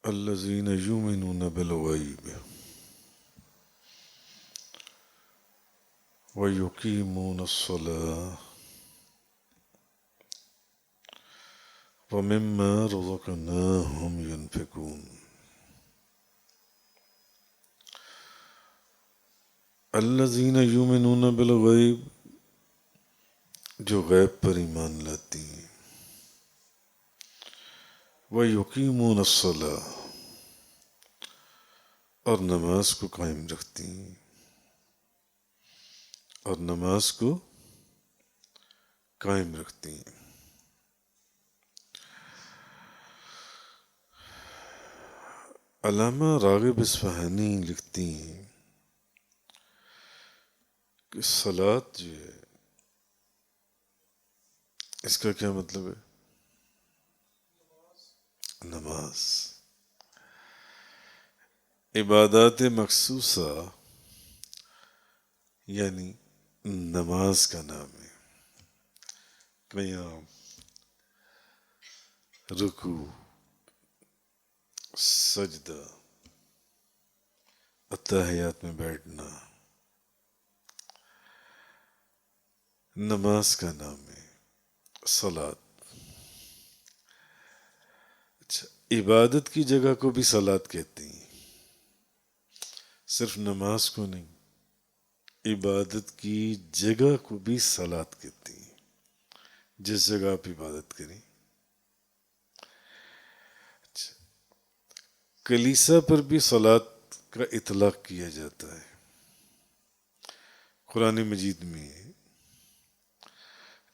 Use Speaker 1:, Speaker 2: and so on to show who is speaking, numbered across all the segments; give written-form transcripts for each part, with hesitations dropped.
Speaker 1: الذين يؤمنون بالغيب ويقيمون الصلاة ومما رزقناهم ينفقون الذين يؤمنون بالغیب جو غیب پر ایمان لاتی ہیں وَيُقِيمُونَ الصَّلَاةَ اور نماز کو قائم رکھتی ہیں اور نماز کو قائم رکھتی ہیں۔ علامہ راغب اصفہانی لکھتی ہیں کہ صلاۃ جو ہے اس کا کیا مطلب ہے؟ نماز، عبادات مخصوصہ یعنی نماز کا نام ہے۔ قیام، رکوع، سجدہ، اتحیات میں بیٹھنا نماز کا نام ہے، صلاۃ۔ اچھا، عبادت کی جگہ کو بھی صلاۃ کہتے ہیں، صرف نماز کو نہیں، عبادت کی جگہ کو بھی صلاۃ کہتے ہیں، جس جگہ آپ عبادت کریں۔ اچھا، کلیسا پر بھی صلاۃ کا اطلاق کیا جاتا ہے۔ قرآن مجید میں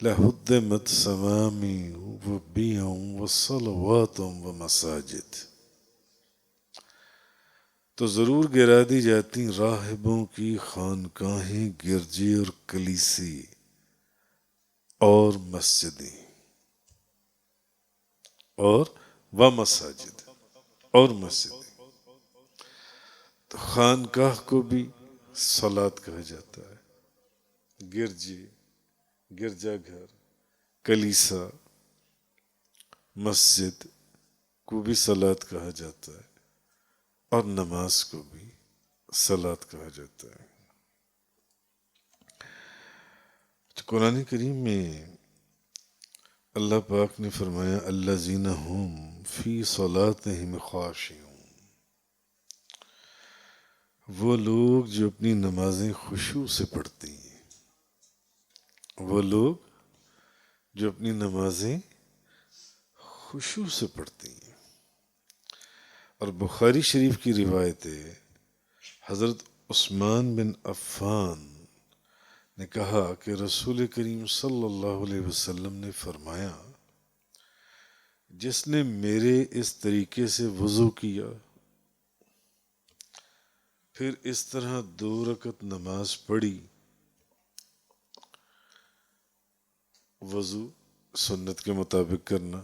Speaker 1: لَهُدِّمَتْ صَوَامِعُ وَبِيَعٌ وَصَلَوَاتٌ وَمَسَاجِدُ، تو ضرور گرا دی جاتی راہبوں کی خانقاہیں، گرجے اور کلیسے اور مسجدیں، اور ومساجد اور مسجدیں۔ تو خانقاہ کو بھی صلاۃ کہا جاتا ہے، گرجے، گرجا گھر، کلیسا، مسجد کو بھی صلاۃ کہا جاتا ہے، اور نماز کو بھی صلاۃ کہا جاتا ہے۔ تو قرآن کریم میں اللہ پاک نے فرمایا الذین ہم فی صلاتہم خاشعون، وہ لوگ جو اپنی نمازیں خشوع سے پڑھتے ہیں، وہ لوگ جو اپنی نمازیں خشوع سے پڑھتے ہیں۔ اور بخاری شریف کی روایت ہے، حضرت عثمان بن عفان نے کہا کہ رسول کریم صلی اللہ علیہ وسلم نے فرمایا، جس نے میرے اس طریقے سے وضو کیا، پھر اس طرح 2 رکعت نماز پڑھی، وضو سنت کے مطابق کرنا،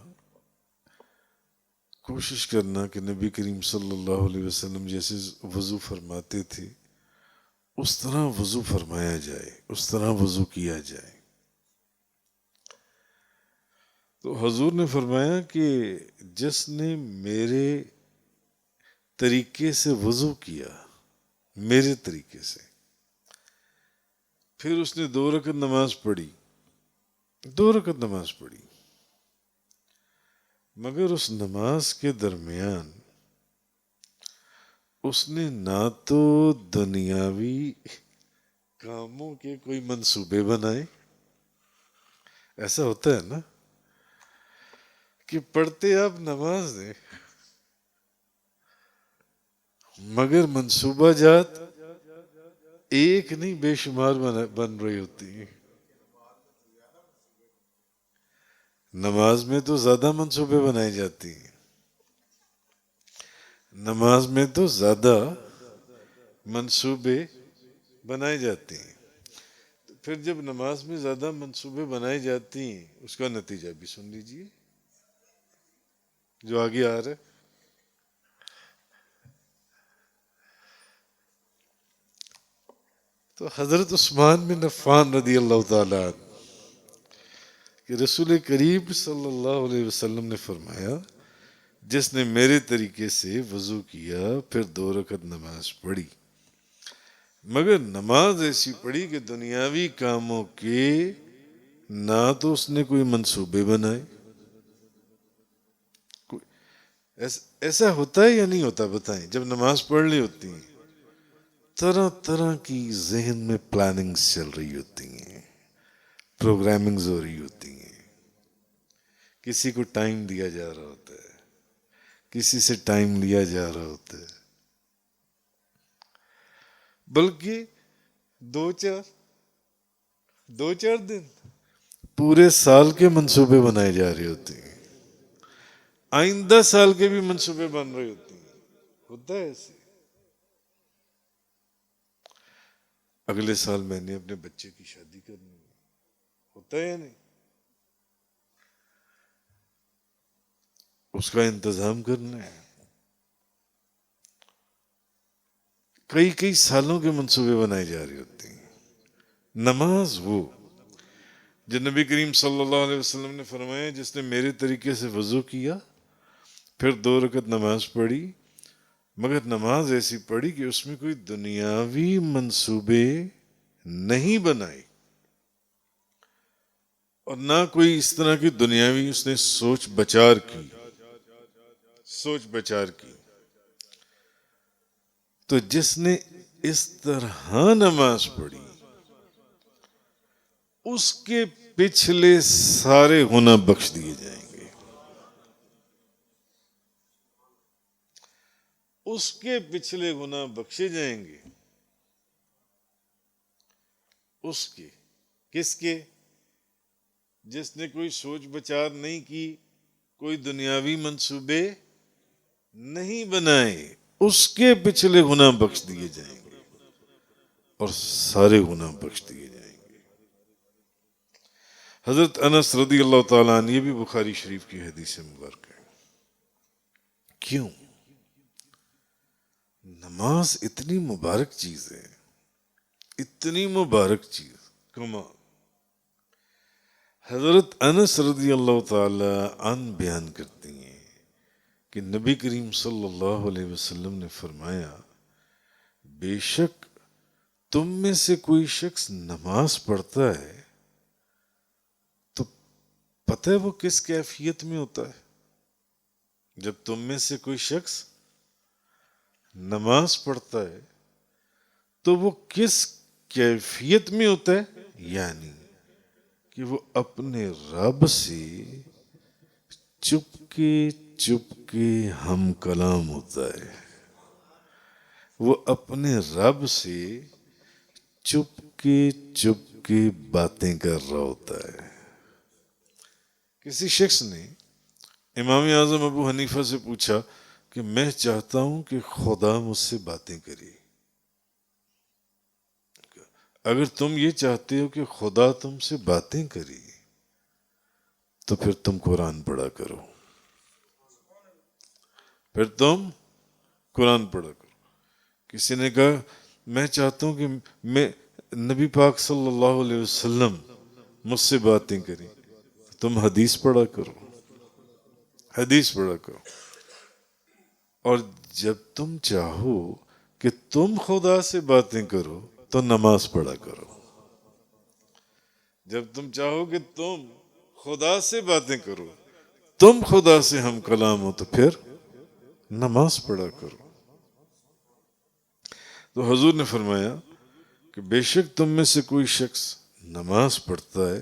Speaker 1: کوشش کرنا کہ نبی کریم صلی اللہ علیہ وسلم جیسے وضو فرماتے تھے اس طرح وضو فرمایا جائے، اس طرح وضو کیا جائے۔ تو حضور نے فرمایا کہ جس نے میرے طریقے سے وضو کیا، میرے طریقے سے، پھر اس نے 2 رکعت نماز پڑھی، 2 رکعت نماز پڑھی، مگر اس نماز کے درمیان اس نے نہ تو دنیاوی کاموں کے کوئی منصوبے بنائے، ایسا ہوتا ہے نا کہ پڑھتے آپ نماز ہیں مگر منصوبہ جات ایک نہیں بے شمار بن رہی ہوتی ہیں۔ نماز میں تو زیادہ منصوبے بنائی جاتی ہیں، نماز میں تو زیادہ منصوبے بنائے جاتے ہیں۔ پھر جب نماز میں زیادہ منصوبے بنائی جاتی ہیں، اس کا نتیجہ بھی سن لیجئے جو آگے آ رہا ہے۔ تو حضرت عثمان بن عفان رضی اللہ تعالیٰ عنہ کہ رسول کریم صلی اللہ علیہ وسلم نے فرمایا، جس نے میرے طریقے سے وضو کیا پھر 2 رکعت نماز پڑھی، مگر نماز ایسی پڑھی کہ دنیاوی کاموں کے نہ تو اس نے کوئی منصوبے بنائے. ایسا ہوتا ہے یا نہیں ہوتا بتائیں؟ جب نماز پڑھ لی ہوتی ہیں طرح طرح کی ذہن میں پلاننگز چل رہی ہوتی ہیں، پروگرامنگز ہو رہی ہوتی ہیں. کسی کو ٹائم دیا جا رہا ہوتا ہے، کسی سے ٹائم لیا جا رہا ہوتا ہے، بلکہ دو چار دن پورے سال کے منصوبے بنائے جا رہے ہوتے ہیں، آئندہ سال کے بھی منصوبے بن رہے ہوتے ہیں. ہوتا ہے ایسے؟ اگلے سال میں نے اپنے بچے کی شادی کرنی ہے، ہوتا ہے یا نہیں؟ اس کا انتظام کرنا ہے. کئی سالوں کے منصوبے بنائے جا رہے ہوتے ہیں. نماز وہ جو نبی کریم صلی اللہ علیہ وسلم نے فرمایا، جس نے میرے طریقے سے وضو کیا پھر 2 رکعت نماز پڑھی، مگر نماز ایسی پڑھی کہ اس میں کوئی دنیاوی منصوبے نہیں بنائے اور نہ کوئی اس طرح کی دنیاوی اس نے سوچ بچار کی. تو جس نے اس طرح نماز پڑھی اس کے پچھلے سارے گناہ بخش دیے جائیں گے. اس کے پچھلے گناہ بخشے جائیں گے. اس کے کس کے؟ جس نے کوئی سوچ بچار نہیں کی، کوئی دنیاوی منصوبے نہیں بنائے، اس کے پچھلے گناہ بخش دیے جائیں گے اور سارے گناہ بخش دیے جائیں گے. حضرت انس رضی اللہ تعالیٰ عنہ، یہ بھی بخاری شریف کی حدیث مبارک ہے. کیوں؟ نماز اتنی مبارک چیز ہے، اتنی مبارک چیز، کمال. حضرت انس رضی اللہ تعالی عنہ بیان کرتی ہیں کہ نبی کریم صلی اللہ علیہ وسلم نے فرمایا، بے شک تم میں سے کوئی شخص نماز پڑھتا ہے تو پتہ ہے وہ کس کیفیت میں ہوتا ہے؟ جب تم میں سے کوئی شخص نماز پڑھتا ہے تو وہ کس کیفیت میں ہوتا ہے؟ یعنی کہ وہ اپنے رب سے چپ کے ہم کلام ہوتا ہے. وہ اپنے رب سے چپ کے باتیں کر رہا ہوتا ہے. کسی شخص نے امام اعظم ابو حنیفہ سے پوچھا کہ میں چاہتا ہوں کہ خدا مجھ سے باتیں کرے. اگر تم یہ چاہتے ہو کہ خدا تم سے باتیں کرے تو پھر تم قرآن پڑھا کرو. کسی نے کہا میں چاہتا ہوں کہ میں نبی پاک صلی اللہ علیہ وسلم مجھ سے باتیں کریں، تم حدیث پڑھا کرو. اور جب تم چاہو کہ تم خدا سے باتیں کرو تو نماز پڑھا کرو. جب تم چاہو کہ تم خدا سے باتیں کرو، تم خدا سے ہم کلام ہو، تو پھر نماز پڑھا کرو. تو حضور نے فرمایا کہ بے شک تم میں سے کوئی شخص نماز پڑھتا ہے،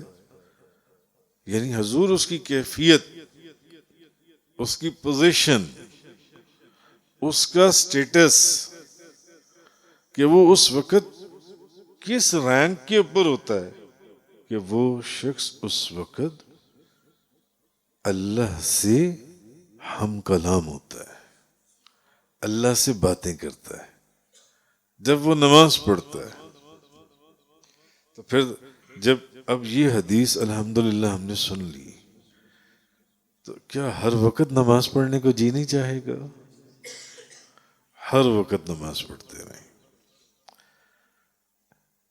Speaker 1: یعنی حضور اس کی کیفیت، اس کی پوزیشن، اس کا سٹیٹس، کہ وہ اس وقت کس رینک کے اوپر ہوتا ہے کہ وہ شخص اس وقت اللہ سے ہم کلام ہوتا ہے، اللہ سے باتیں کرتا ہے جب وہ نماز پڑھتا ہے. تو پھر جب اب یہ حدیث الحمدللہ ہم نے سن لی تو کیا ہر وقت نماز پڑھنے کو جی نہیں چاہے گا؟ ہر وقت نماز پڑھتے رہیں.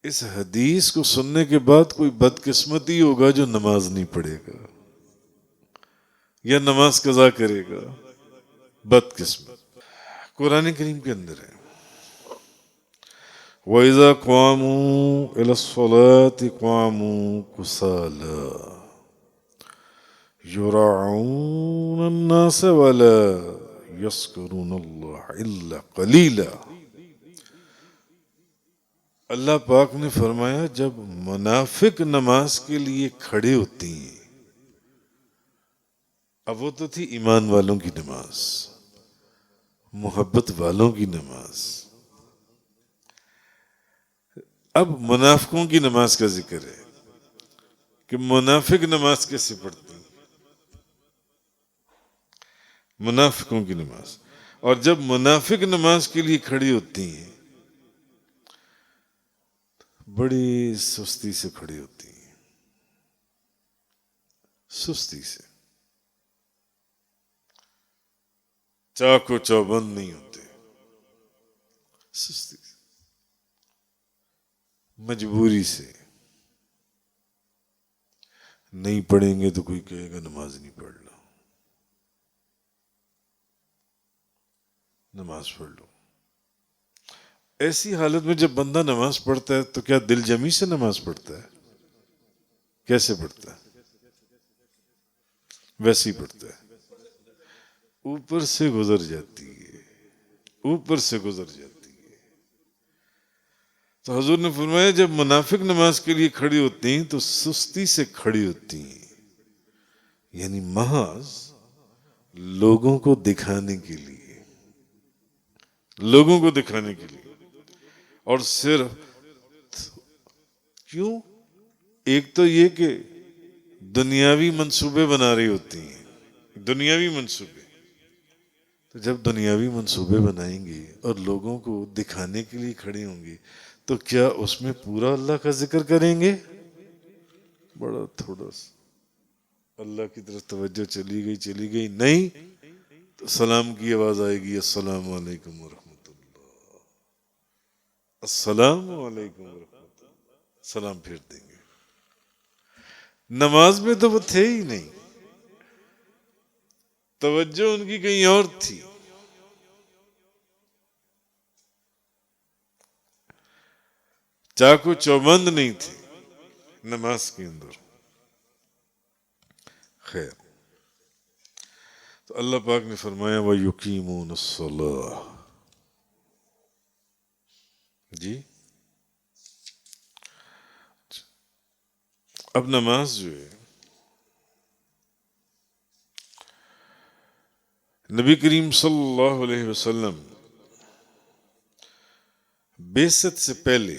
Speaker 1: اس حدیث کو سننے کے بعد کوئی بدقسمتی ہوگا جو نماز نہیں پڑھے گا یا نماز قضا کرے گا. بدقسمت. قرآن کریم کے اندر ہے وَإِذَا قَامُوا إِلَى الصَّلَاةِ قَامُوا كُسَالَىٰ يُرَاعُونَ النَّاسَ وَلَا يَذْكُرُونَ اللَّهَ إِلَّا قَلِيلًا. اللہ پاک نے فرمایا جب منافق نماز کے لیے کھڑے ہوتی ہیں، اب وہ تو تھی ایمان والوں کی نماز، محبت والوں کی نماز، اب منافقوں کی نماز کا ذکر ہے کہ منافق نماز کیسے پڑھتے ہیں، منافقوں کی نماز. اور جب منافق نماز کے لیے کھڑی ہوتی ہیں بڑی سستی سے کھڑی ہوتی ہیں، سستی سے، چاق و چوبند نہیں ہوتے، سستی سے، مجبوری سے. نہیں پڑھیں گے تو کوئی کہے گا نماز نہیں پڑھ لو، نماز پڑھ لو. ایسی حالت میں جب بندہ نماز پڑھتا ہے تو کیا دل جمی سے نماز پڑھتا ہے؟ کیسے پڑھتا ہے؟ ویسے ہی پڑھتا ہے، اوپر سے گزر جاتی ہے، اوپر سے گزر جاتی ہے. تو حضور نے فرمایا جب منافق نماز کے لیے کھڑی ہوتی ہیں تو سستی سے کھڑی ہوتی ہیں، یعنی محض لوگوں کو دکھانے کے لیے، لوگوں کو دکھانے کے لیے. اور صرف کیوں؟ ایک تو یہ کہ دنیاوی منصوبے بنا رہی ہوتی ہیں، دنیاوی منصوبے. تو جب دنیاوی منصوبے بنائیں گے اور لوگوں کو دکھانے کے لیے کھڑے ہوں گے تو کیا اس میں پورا اللہ کا ذکر کریں گے؟ بڑا تھوڑا سا اللہ کی طرف توجہ چلی گئی نہیں تو سلام کی آواز آئے گی السلام علیکم ورحمۃ اللہ، السلام علیکم ورحمۃ اللہ، سلام پھیر دیں گے. نماز میں تو وہ تھے ہی نہیں، توجہ ان کی کہیں اور تھی. چاقو چوبند نہیں تھے نماز کے اندر. خیر، تو اللہ پاک نے فرمایا وَيُقِيمُونَ الصَّلَاةَ. جی اب نماز جو ہے نبی کریم صلی اللہ علیہ وسلم بعثت سے پہلے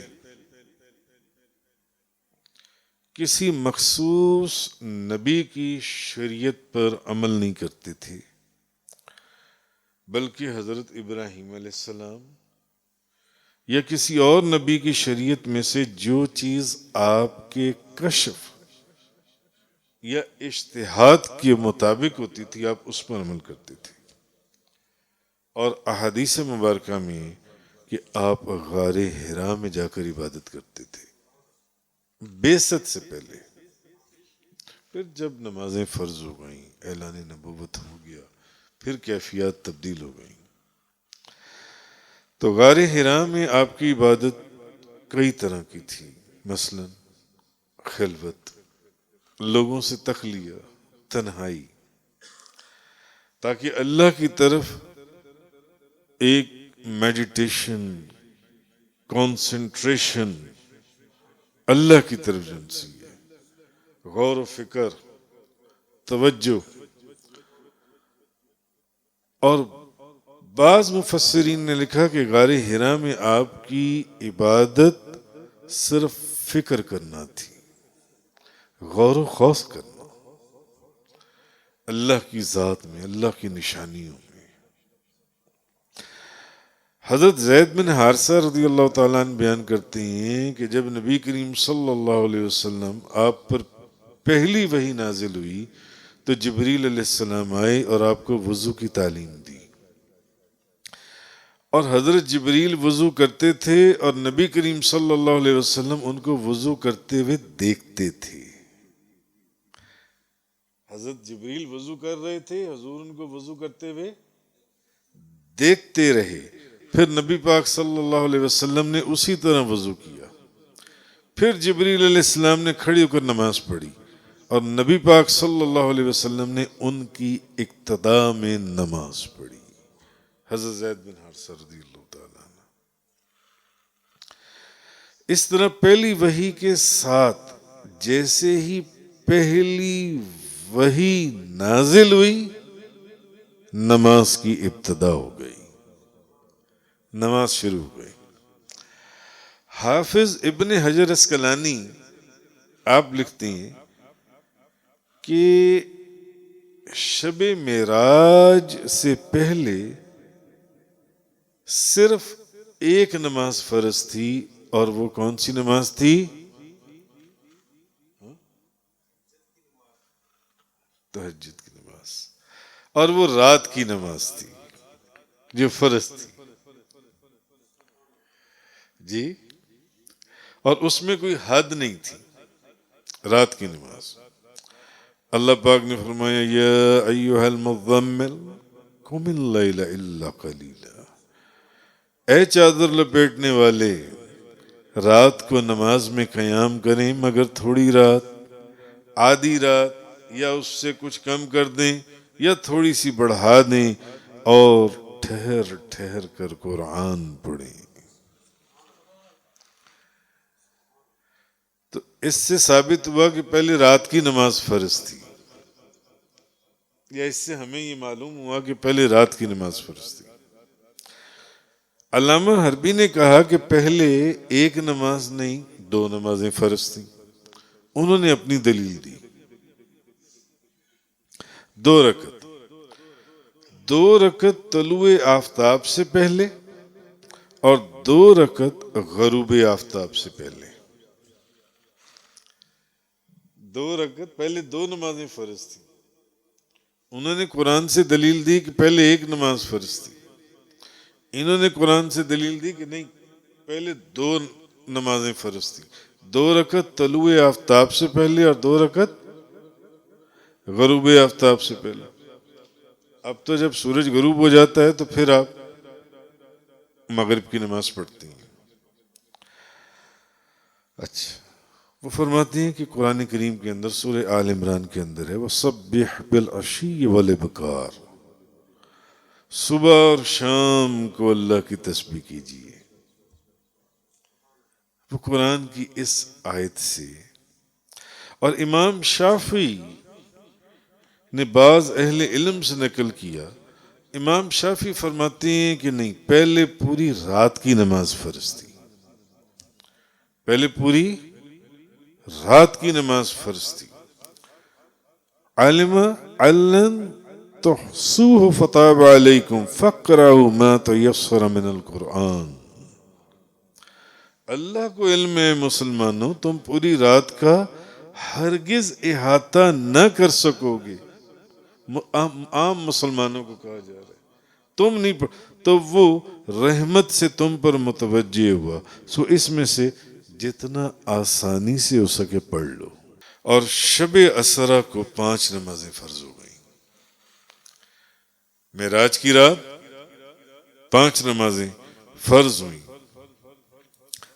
Speaker 1: کسی مخصوص نبی کی شریعت پر عمل نہیں کرتے تھے، بلکہ حضرت ابراہیم علیہ السلام یا کسی اور نبی کی شریعت میں سے جو چیز آپ کے کشف یا اجتہاد کے مطابق ہوتی تھی آپ اس پر عمل کرتے تھے. اور احادیث مبارکہ میں کہ آپ غار حرا میں جا کر عبادت کرتے تھے بعثت سے پہلے. پھر جب نمازیں فرض ہو گئیں، اعلان نبوت ہو گیا، پھر کیفیات تبدیل ہو گئیں. تو غار حرا میں آپ کی عبادت کئی طرح کی تھی، مثلا خلوت، لوگوں سے تخلیہ، تنہائی، تاکہ اللہ کی طرف ایک میڈیٹیشن، کانسنٹریشن اللہ کی طرف جنسی ہے، غور و فکر، توجہ. اور بعض مفسرین نے لکھا کہ غار حرا میں آپ کی عبادت صرف فکر کرنا تھی، غور و خوض کرنا اللہ کی ذات میں، اللہ کی نشانیوں میں. حضرت زید بن حارثہ رضی اللہ تعالیٰ عنہ بیان کرتے ہیں کہ جب نبی کریم صلی اللہ علیہ وسلم آپ پر پہلی وحی نازل ہوئی تو جبریل علیہ السلام آئے اور آپ کو وضو کی تعلیم دی. اور حضرت جبریل وضو کرتے تھے اور نبی کریم صلی اللہ علیہ وسلم ان کو وضو کرتے ہوئے دیکھتے تھے. حضرت جبریل وضو کر رہے تھے، حضور ان کو وضو کرتے ہوئے دیکھتے رہے. پھر نبی پاک صلی اللہ علیہ وسلم نے اسی طرح وضو کیا. پھر جبریل علیہ السلام نے کھڑی ہو کر نماز پڑھی اور نبی پاک صلی اللہ علیہ وسلم نے ان کی اقتدا میں نماز پڑھی. حضرت زید بن حارثہ رضی اللہ تعالیٰ عنہ. اس طرح پہلی وحی کے ساتھ جیسے ہی پہلی وحی نازل ہوئی نماز کی ابتدا ہو گئی، نماز شروع ہو گئی. حافظ ابن حجر اسقلانی آپ لکھتے ہیں کہ شب معراج سے پہلے صرف ایک نماز فرض تھی، اور وہ کون سی نماز تھی؟ تہجد کی نماز. اور وہ رات کی نماز تھی جو فرض تھی جی، اور اس میں کوئی حد نہیں تھی، رات کی نماز. اللہ پاک نے فرمایا یا ایھا المزمل قم اللیل الا قلیلا، اے چادر لپیٹنے والے رات کو نماز میں قیام کریں مگر تھوڑی رات، آدھی رات یا اس سے کچھ کم کر دیں یا تھوڑی سی بڑھا دیں، اور ٹھہر ٹھہر کر قرآن پڑھیں. تو اس سے ثابت ہوا کہ پہلے رات کی نماز فرض تھی، یا اس سے ہمیں یہ معلوم ہوا کہ پہلے رات کی نماز فرض تھی. علامہ حربی نے کہا کہ پہلے ایک نماز نہیں 2 نمازیں فرض تھیں. انہوں نے اپنی دلیل دی 2 رکعت، 2 رکعت طلوع آفتاب سے پہلے اور 2 رکعت غروب آفتاب سے پہلے. 2 رکعت، پہلے 2 نمازیں فرض تھیں. انہوں نے قرآن سے دلیل دی کہ پہلے ایک نماز فرض تھی. انہوں نے قرآن سے دلیل دی کہ نہیں، پہلے 2 نمازیں فرض تھیں، 2 رکعت طلوع آفتاب سے پہلے اور 2 رکعت غروب آفتاب سے پہلے. اب تو جب سورج غروب ہو جاتا ہے تو پھر آپ مغرب کی نماز پڑھتی ہیں. اچھا، وہ فرماتی ہیں کہ قرآن کریم کے اندر سورہ آل عمران کے اندر ہے وَسَبِّحْ بِالْعَشِيِّ وَالْإِبْكَارِ، صبح اور شام کو اللہ کی تسبیح کیجیے. وہ قرآن کی اس آیت سے. اور امام شافعی نے بعض اہل علم سے نقل کیا، امام شافعی فرماتے ہیں کہ نہیں، پہلے پوری رات کی نماز فرض تھی، پہلے پوری رات کی نماز فرض تھی. علم تحصوه فتاب علیکم فقرؤوا ما تیسر من القرآن. اللہ کو علم ہے مسلمانوں، تم پوری رات کا ہرگز احاطہ نہ کر سکو گے. عام مسلمانوں کو کہا جا رہا ہے تم نہیں پڑھ، تو وہ رحمت سے تم پر متوجہ ہوا، سو اس میں سے جتنا آسانی سے ہو سکے پڑھ لو. اور شب اسرا کو 5 نمازیں فرض ہو گئیں. معراج کی رات 5 نمازیں فرض ہوئیں.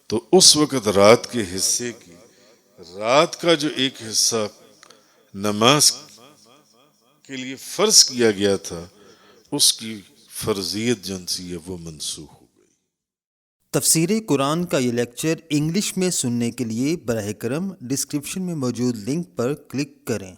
Speaker 1: تو اس وقت رات کے حصے کی، رات کا جو ایک حصہ نماز کے لیے فرض کیا گیا تھا، اس کی فرضیت جنسی ہے وہ منسوخ ہو گئی.
Speaker 2: تفسیر قرآن کا یہ لیکچر انگلش میں سننے کے لیے براہ کرم ڈسکرپشن میں موجود لنک پر کلک کریں.